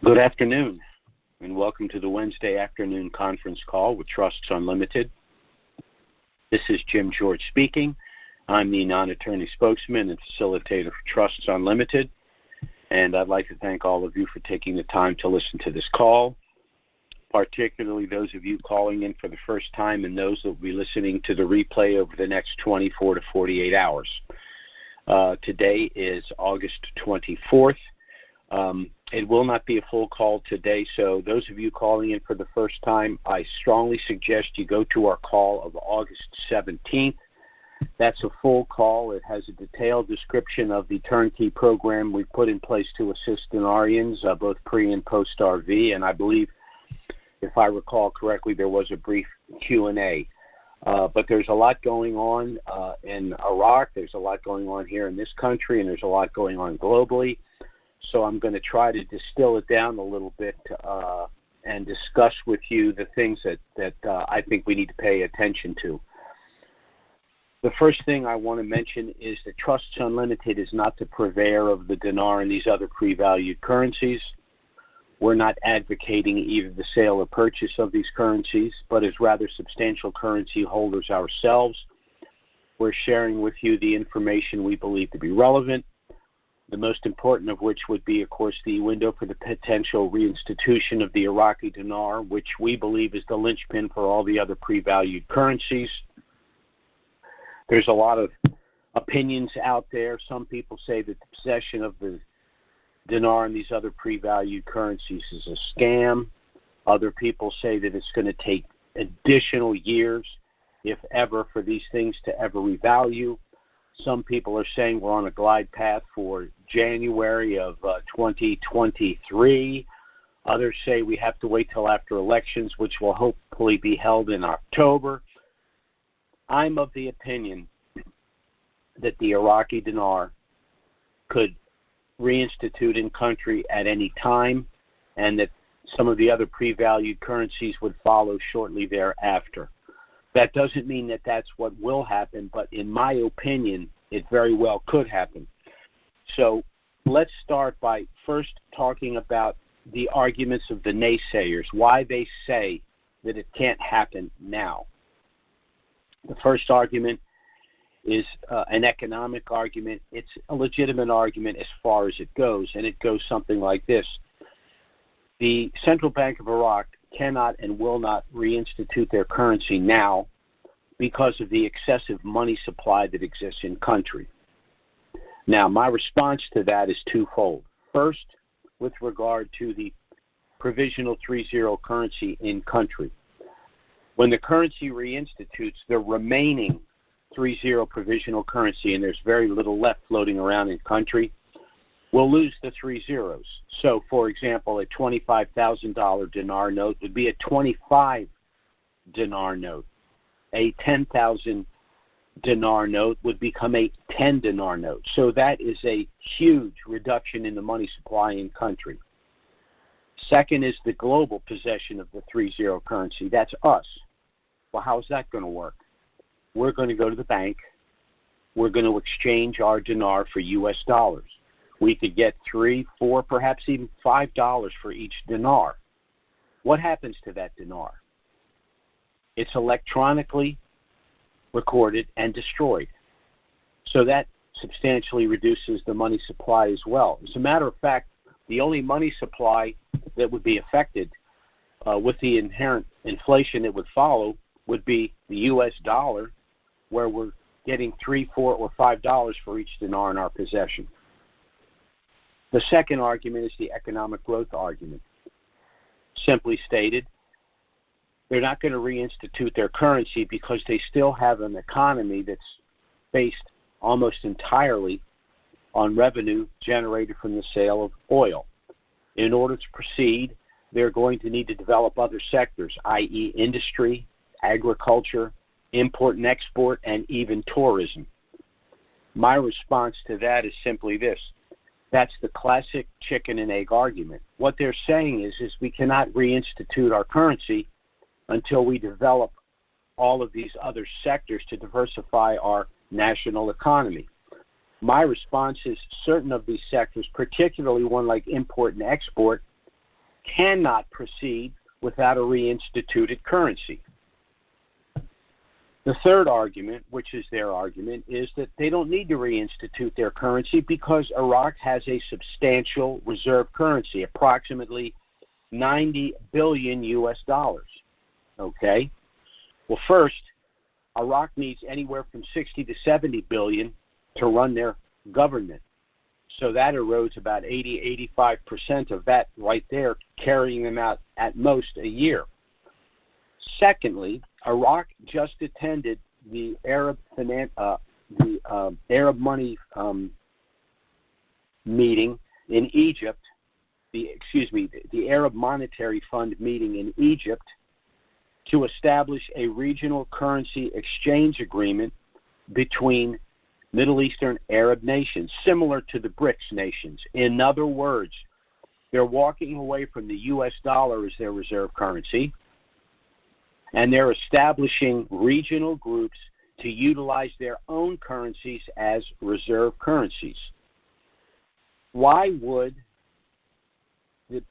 Good afternoon, and welcome to the Wednesday afternoon conference call with Trusts Unlimited. This is Jim George speaking. I'm the non-attorney spokesman and facilitator for Trusts Unlimited, and I'd like to thank all of you for taking the time to listen to this call, particularly those of you calling in for the first time and those that will be listening to the replay over the next 24 to 48 hours. Today is August 24th. It will not be a full call today, so those of you calling in for the first time, I strongly suggest you go to our call of August 17th. That's a full call. It has a detailed description of the turnkey program we put in place to assist Dinarians, both pre- and post-RV, and I believe, if I recall correctly, there was a brief Q&A. But there's a lot going on in Iraq, there's a lot going on here in this country, and there's a lot going on globally. So I'm going to try to distill it down a little bit and discuss with you the things that I think we need to pay attention to. The first thing I want to mention is that Trusts Unlimited is not the purveyor of the dinar and these other pre-valued currencies. We're not advocating either the sale or purchase of these currencies, but as rather substantial currency holders ourselves, we're sharing with you the information we believe to be relevant. The most important of which would be, of course, the window for the potential reinstitution of the Iraqi Dinar, which we believe is the linchpin for all the other pre-valued currencies. There's a lot of opinions out there. Some people say that the possession of the dinar and these other pre-valued currencies is a scam. Other people say that it's going to take additional years, if ever, for these things to ever revalue. Some people are saying we're on a glide path for January of 2023. Others say we have to wait till after elections, which will hopefully be held in October. I'm of the opinion that the Iraqi dinar could reinstitute in country at any time, and that some of the other pre-valued currencies would follow shortly thereafter. That doesn't mean that that's what will happen, but in my opinion, it very well could happen. So let's start by first talking about the arguments of the naysayers, why they say that it can't happen now. The first argument is an economic argument. It's a legitimate argument as far as it goes, and it goes something like this. The Central Bank of Iraq cannot and will not reinstitute their currency now because of the excessive money supply that exists in country. Now, my response to that is twofold. First, with regard to the provisional 3-0 currency in country. When the currency reinstitutes, the remaining 3-0 provisional currency, and there's very little left floating around in country, will lose the 3 zeros. So, for example, a $25,000 dinar note would be a 25 dinar note. A 10,000 dinar note would become a 10 dinar note. So that is a huge reduction in the money supply in country. Second is the global possession of the 3-0 currency. That's us. Well, how is that going to work? We're going to go to the bank. We're going to exchange our dinar for U.S. dollars. We could get $3, $4, perhaps even $5 for each dinar. What happens to that dinar? It's electronically recorded and destroyed. So that substantially reduces the money supply as well. As a matter of fact, the only money supply that would be affected with the inherent inflation that would follow would be the U.S. dollar, where we're getting $3, $4, or $5 for each dinar in our possession. The second argument is the economic growth argument. Simply stated, they're not going to reinstitute their currency because they still have an economy that's based almost entirely on revenue generated from the sale of oil. In order to proceed, they're going to need to develop other sectors, i.e. industry, agriculture, import and export, and even tourism. My response to that is simply this. That's the classic chicken and egg argument. What they're saying is we cannot reinstitute our currency until we develop all of these other sectors to diversify our national economy. My response is certain of these sectors, particularly one like import and export, cannot proceed without a reinstituted currency. The third argument, which is their argument, is that they don't need to reinstitute their currency because Iraq has a substantial reserve currency, approximately $90 billion US. Okay? Well, first, Iraq needs anywhere from 60 to 70 billion to run their government. So that erodes about 80-85% of that right there, carrying them out at most a year. Secondly, Iraq just attended the Arab money meeting in Egypt, the Arab Monetary Fund meeting in Egypt to establish a regional currency exchange agreement between Middle Eastern Arab nations, similar to the BRICS nations. In other words, they're walking away from the U.S. dollar as their reserve currency, and they're establishing regional groups to utilize their own currencies as reserve currencies. Why would the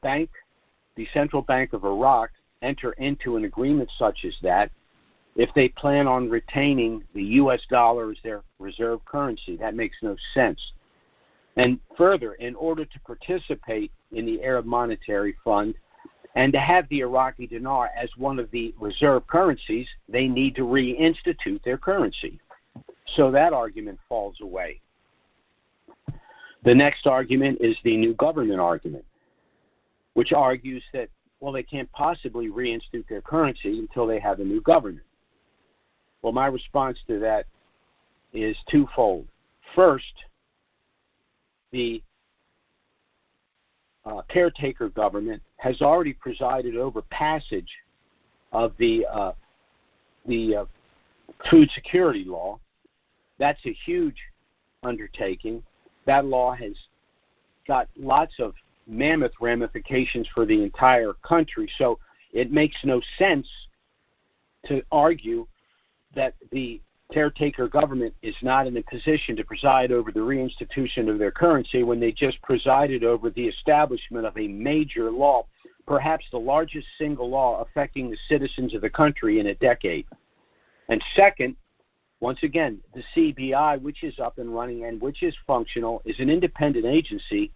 Central Bank of Iraq, enter into an agreement such as that if they plan on retaining the U.S. dollar as their reserve currency? That makes no sense. And further, in order to participate in the Arab Monetary Fund and to have the Iraqi dinar as one of the reserve currencies, they need to reinstitute their currency. So that argument falls away. The next argument is the new government argument, which argues that, well, they can't possibly reinstitute their currency until they have a new government. Well, my response to that is twofold. First, the caretaker government has already presided over passage of the food security law. That's a huge undertaking. That law has got lots of mammoth ramifications for the entire country, so it makes no sense to argue that the caretaker government is not in a position to preside over the reinstitution of their currency when they just presided over the establishment of a major law, perhaps the largest single law affecting the citizens of the country in a decade. And second, once again, the CBI, which is up and running and which is functional, is an independent agency,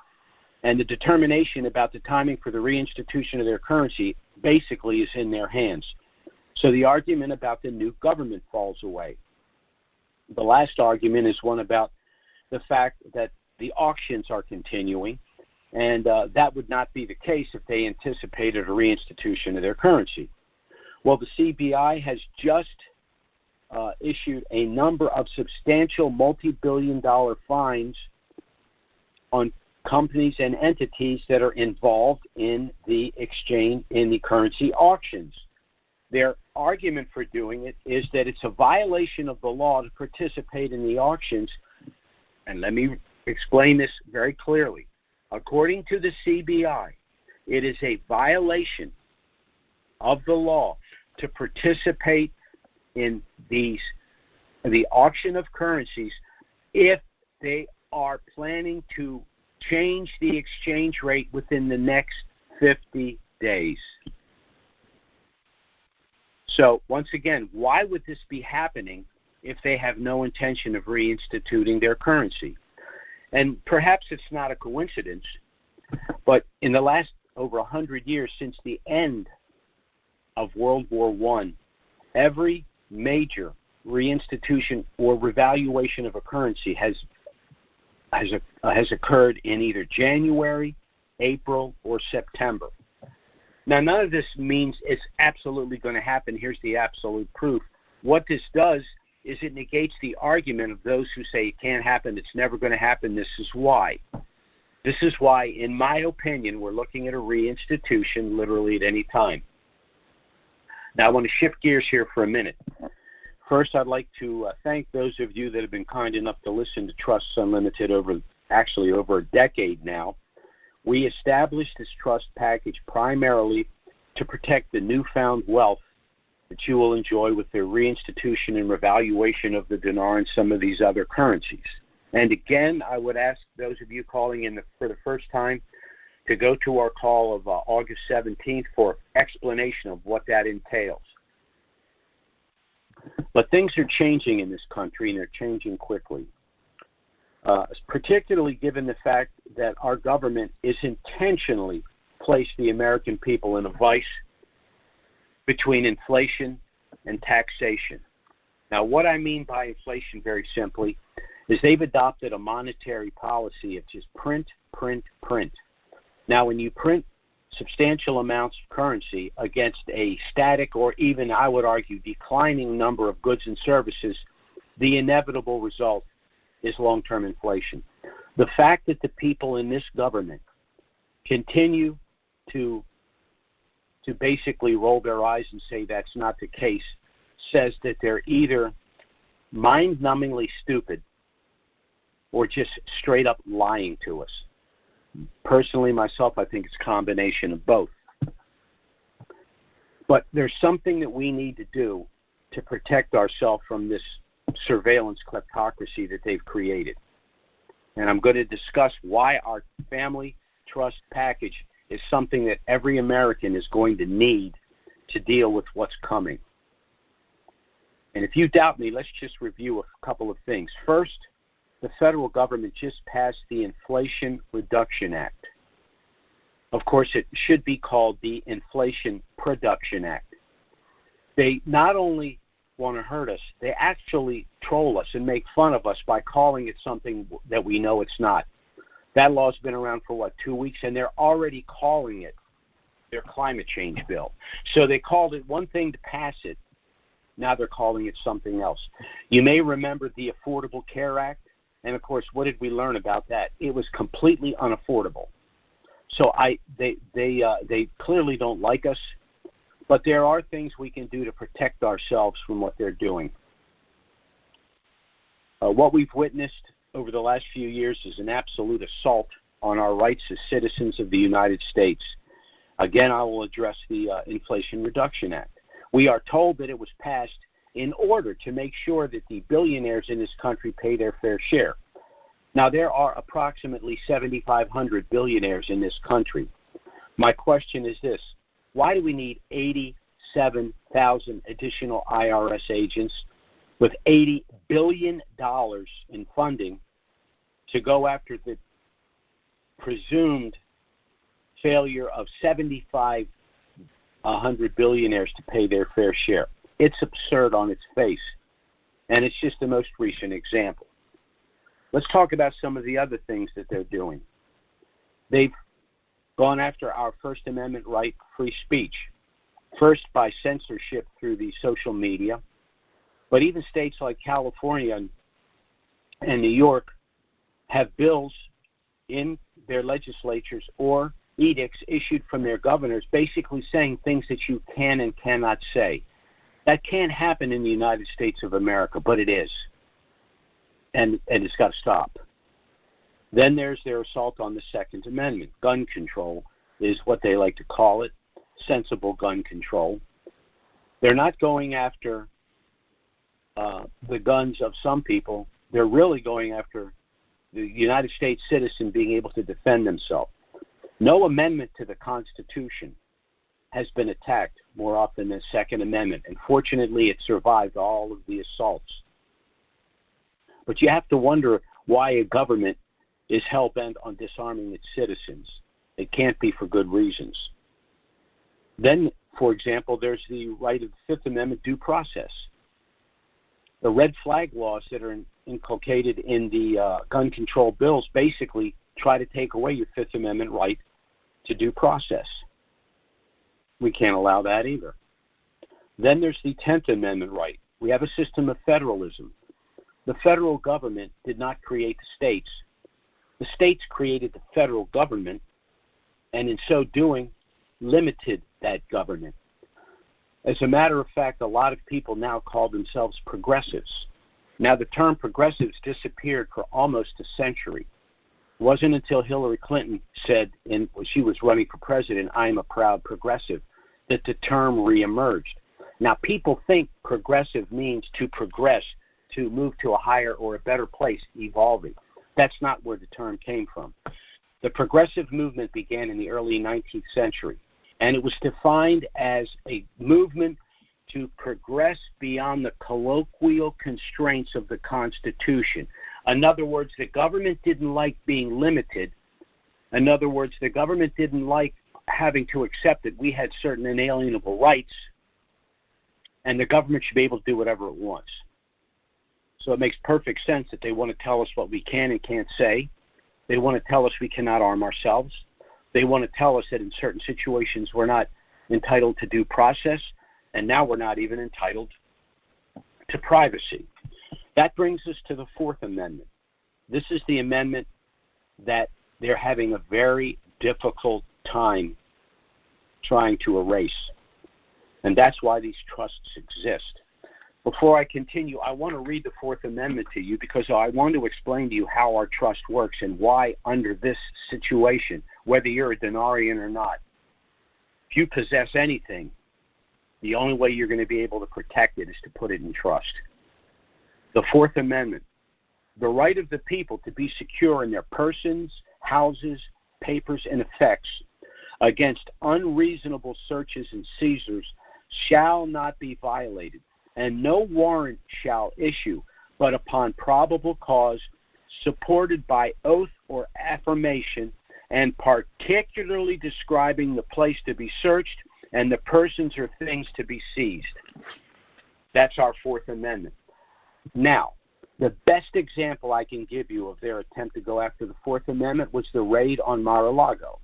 and the determination about the timing for the reinstitution of their currency basically is in their hands. So the argument about the new government falls away. The last argument is one about the fact that the auctions are continuing, and that would not be the case if they anticipated a reinstitution of their currency. Well, the CBI has just issued a number of substantial multi-billion-dollar fines on companies and entities that are involved in the exchange, in the currency auctions. Their argument for doing it is that it's a violation of the law to participate in the auctions. And let me explain this very clearly. According to the CBI, it is a violation of the law to participate in the auction of currencies if they are planning to change the exchange rate within the next 50 days. So, once again, why would this be happening if they have no intention of reinstituting their currency? And perhaps it's not a coincidence, but in the last over 100 years since the end of World War I, every major reinstitution or revaluation of a currency has occurred in either January, April, or September. Now, none of this means it's absolutely going to happen. Here's the absolute proof. What this does is it negates the argument of those who say it can't happen, it's never going to happen, this is why. This is why, in my opinion, we're looking at a reinstitution literally at any time. Now, I want to shift gears here for a minute. First, I'd like to thank those of you that have been kind enough to listen to Trusts Unlimited over a decade now. We established this trust package primarily to protect the newfound wealth that you will enjoy with the reinstitution and revaluation of the dinar and some of these other currencies. And again, I would ask those of you calling in for the first time to go to our call of August 17th for explanation of what that entails. But things are changing in this country, and they're changing quickly, particularly given the fact that our government is intentionally placed the American people in a vice between inflation and taxation. Now, what I mean by inflation, very simply, is they've adopted a monetary policy of just print, print, print. Now, when you print substantial amounts of currency against a static or even, I would argue, declining number of goods and services, the inevitable result is long-term inflation. The fact that the people in this government continue to basically roll their eyes and say that's not the case says that they're either mind-numbingly stupid or just straight up lying to us. Personally, myself, I think it's a combination of both. But there's something that we need to do to protect ourselves from this surveillance kleptocracy that they've created. And I'm going to discuss why our family trust package is something that every American is going to need to deal with what's coming. And if you doubt me, let's just review a couple of things. First, the federal government just passed the Inflation Reduction Act. Of course, it should be called the Inflation Production Act. They not only want to hurt us, they actually troll us and make fun of us by calling it something that we know it's not. That law's been around for, 2 weeks, and they're already calling it their climate change bill. So they called it one thing to pass it. Now they're calling it something else. You may remember the Affordable Care Act. And, of course, what did we learn about that? It was completely unaffordable. So they clearly don't like us, but there are things we can do to protect ourselves from what they're doing. What we've witnessed over the last few years is an absolute assault on our rights as citizens of the United States. Again, I will address the Inflation Reduction Act. We are told that it was passed in order to make sure that the billionaires in this country pay their fair share. Now, there are approximately 7,500 billionaires in this country. My question is this: why do we need 87,000 additional IRS agents with $80 billion in funding to go after the presumed failure of 7,500 billionaires to pay their fair share? It's absurd on its face, and it's just the most recent example. Let's talk about some of the other things that they're doing. They've gone after our First Amendment right, free speech, first by censorship through the social media, but even states like California and New York have bills in their legislatures or edicts issued from their governors basically saying things that you can and cannot say. That can't happen in the United States of America, but it is. And it's got to stop. Then there's their assault on the Second Amendment. Gun control is what they like to call it, sensible gun control. They're not going after the guns of some people. They're really going after the United States citizen being able to defend themselves. No amendment to the Constitution has been attacked more often than the Second Amendment, and fortunately it survived all of the assaults. But you have to wonder why a government is hell-bent on disarming its citizens. It can't be for good reasons. Then, for example, there's the right of the Fifth Amendment due process. The red flag laws that are inculcated in the gun control bills basically try to take away your Fifth Amendment right to due process. We can't allow that either. Then there's the 10th Amendment right. We have a system of federalism. The federal government did not create the states. The states created the federal government, and in so doing, limited that government. As a matter of fact, a lot of people now call themselves progressives. Now, the term progressives disappeared for almost a century. It wasn't until Hillary Clinton said, when she was running for president, "I'm a proud progressive," that the term reemerged. Now, people think progressive means to progress, to move to a higher or a better place, evolving. That's not where the term came from. The progressive movement began in the early 19th century, and it was defined as a movement to progress beyond the colloquial constraints of the Constitution. In other words, the government didn't like being limited. In other words, the government didn't like having to accept that we had certain inalienable rights, and the government should be able to do whatever it wants. So it makes perfect sense that they want to tell us what we can and can't say. They want to tell us we cannot arm ourselves. They want to tell us that in certain situations we're not entitled to due process, and now we're not even entitled to privacy. That brings us to the Fourth Amendment. This is the amendment that they're having a very difficult time trying to erase. And that's why these trusts exist. Before I continue, I want to read the Fourth Amendment to you because I want to explain to you how our trust works and why under this situation, whether you're a denarian or not, if you possess anything, the only way you're going to be able to protect it is to put it in trust. The Fourth Amendment, the right of the people to be secure in their persons, houses, papers, and effects against unreasonable searches and seizures shall not be violated, and no warrant shall issue but upon probable cause, supported by oath or affirmation, and particularly describing the place to be searched and the persons or things to be seized. That's our Fourth Amendment. Now, the best example I can give you of their attempt to go after the Fourth Amendment was the raid on Mar-a-Lago.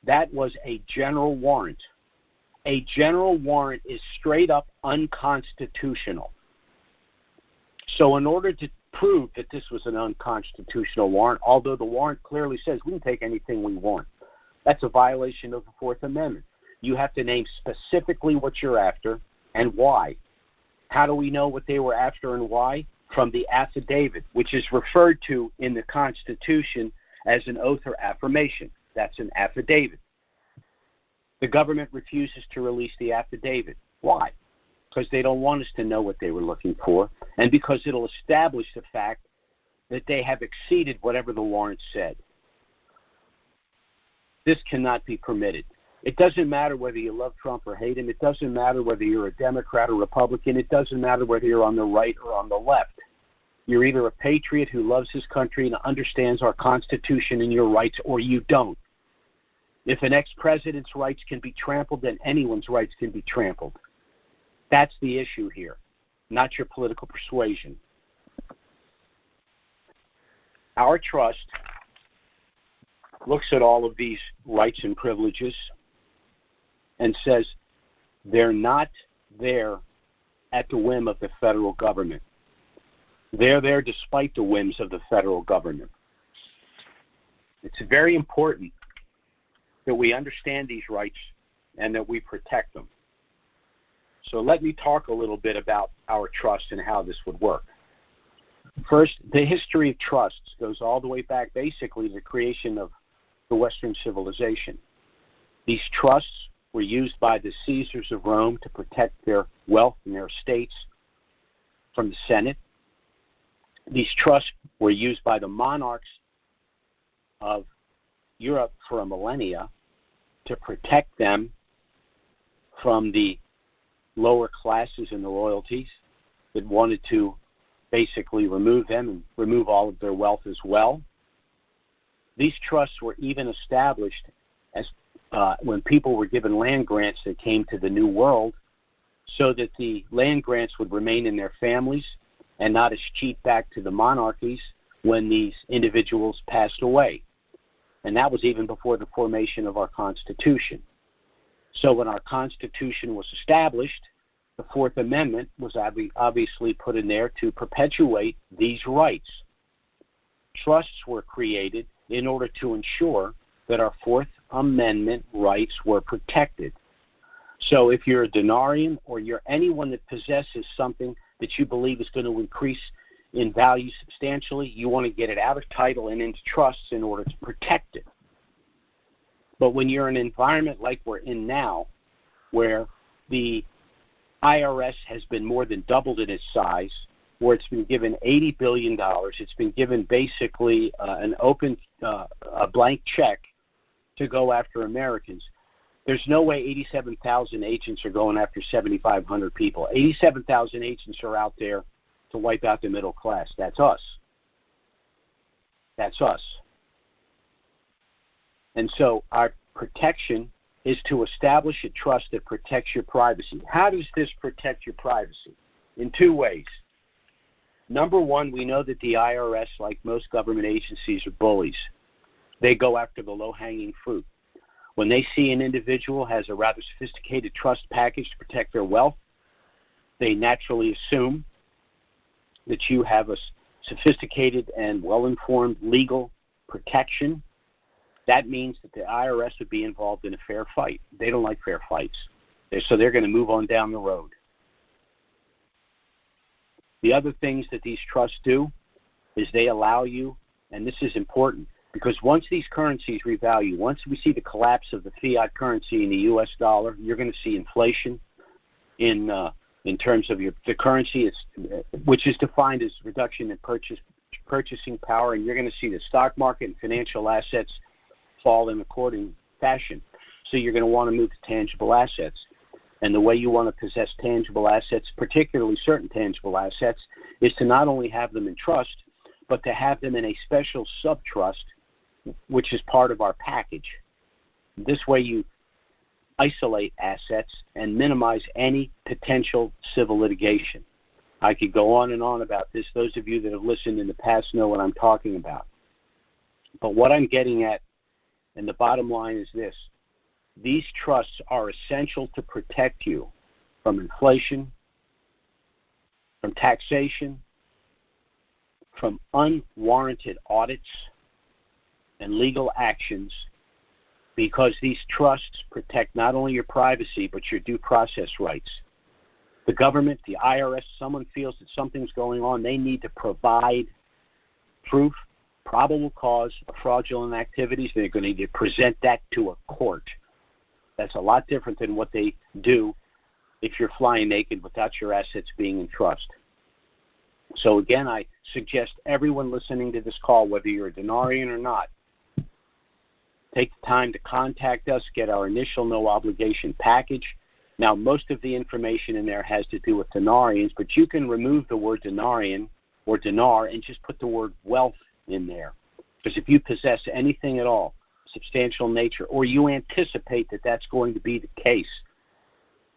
That was a general warrant. A general warrant is straight up unconstitutional. So in order to prove that this was an unconstitutional warrant, although the warrant clearly says we can take anything we want, that's a violation of the Fourth Amendment. You have to name specifically what you're after and why. How do we know what they were after and why? From the affidavit, which is referred to in the Constitution as an oath or affirmation. That's an affidavit. The government refuses to release the affidavit. Why? Because they don't want us to know what they were looking for, and because it'll establish the fact that they have exceeded whatever the warrant said. This cannot be permitted. It doesn't matter whether you love Trump or hate him. It doesn't matter whether you're a Democrat or Republican. It doesn't matter whether you're on the right or on the left. You're either a patriot who loves his country and understands our Constitution and your rights, or you don't. If an ex-president's rights can be trampled, then anyone's rights can be trampled. That's the issue here, not your political persuasion. Our trust looks at all of these rights and privileges and says they're not there at the whim of the federal government. They're there despite the whims of the federal government. It's very important that we understand these rights and that we protect them. So let me talk a little bit about our trust and how this would work. First, the history of trusts goes all the way back basically to the creation of the Western civilization. These trusts were used by the Caesars of Rome to protect their wealth and their estates from the Senate. These trusts were used by the monarchs of Europe for a millennia to protect them from the lower classes and the royalties that wanted to basically remove them and remove all of their wealth as well. These trusts were even established as when people were given land grants that came to the New World, so that the land grants would remain in their families and not escheat back to the monarchies when these individuals passed away. And that was even before the formation of our Constitution. So when our Constitution was established, the Fourth Amendment was obviously put in there to perpetuate these rights. Trusts were created in order to ensure that our Fourth Amendment rights were protected. So if you're a denarian or you're anyone that possesses something that you believe is going to increase in value substantially, you want to get it out of title and into trusts in order to protect it. But when you're in an environment like we're in now, where the IRS has been more than doubled in its size, where it's been given $80 billion. It's been given basically an open, a blank check to go after Americans. There's no way 87,000 agents are going after 7,500 people. 87,000 agents are out there to wipe out the middle class. That's us. That's us. And so our protection is to establish a trust that protects your privacy. How does this protect your privacy? In two ways. Number one, we know that the IRS, like most government agencies, are bullies. They go after the low-hanging fruit. When they see an individual has a rather sophisticated trust package to protect their wealth, they naturally assume that you have a sophisticated and well-informed legal protection. That means that the IRS would be involved in a fair fight. They don't like fair fights. So they're going to move on down the road. The other things that these trusts do is they allow you, and this is important, because once these currencies revalue, once we see the collapse of the fiat currency in the U.S. dollar, you're going to see inflation in terms of the currency, which is defined as reduction in purchasing power, and you're going to see the stock market and financial assets fall in according fashion. So you're going to want to move to tangible assets. And the way you want to possess tangible assets, particularly certain tangible assets, is to not only have them in trust, but to have them in a special sub-trust, which is part of our package. This way you isolate assets and minimize any potential civil litigation. I could go on and on about this. Those of you that have listened in the past know what I'm talking about. But what I'm getting at, and the bottom line is this: these trusts are essential to protect you from inflation, from taxation, from unwarranted audits and legal actions, because these trusts protect not only your privacy, but your due process rights. The government, the IRS, someone feels that something's going on, they need to provide proof, probable cause of fraudulent activities. They're going to need to present that to a court. That's a lot different than what they do if you're flying naked without your assets being in trust. So again, I suggest everyone listening to this call, whether you're a Dinarian or not, take the time to contact us, get our initial no-obligation package. Now, most of the information in there has to do with Dinarians, but you can remove the word Dinarian or dinar and just put the word wealth in there. Because if you possess anything at all, substantial nature, or you anticipate that that's going to be the case,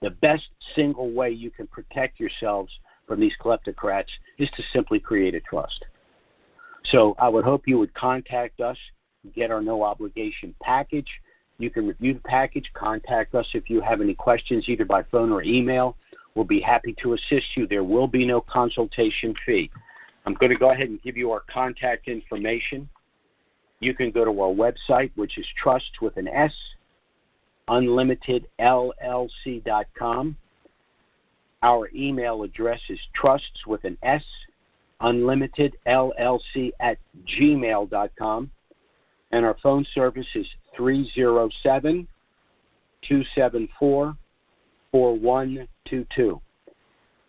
the best single way you can protect yourselves from these kleptocrats is to simply create a trust. So I would hope you would contact us, get our no-obligation package. You can review the package, contact us if you have any questions, either by phone or email. We'll be happy to assist you. There will be no consultation fee. I'm going to go ahead and give you our contact information. You can go to our website, which is trust with an S, unlimitedllc.com. Our email address is trusts with an S, unlimitedllc@gmail.com. And our phone service is 307-274-4122.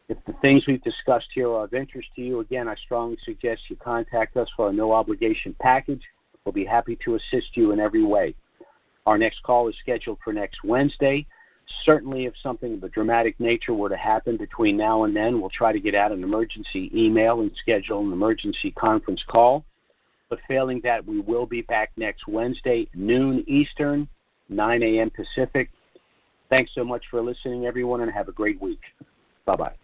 If the things we've discussed here are of interest to you, again, I strongly suggest you contact us for a no-obligation package. We'll be happy to assist you in every way. Our next call is scheduled for next Wednesday. Certainly, if something of a dramatic nature were to happen between now and then, we'll try to get out an emergency email and schedule an emergency conference call. But failing that, we will be back next Wednesday, noon Eastern, 9 a.m. Pacific. Thanks so much for listening, everyone, and have a great week. Bye-bye.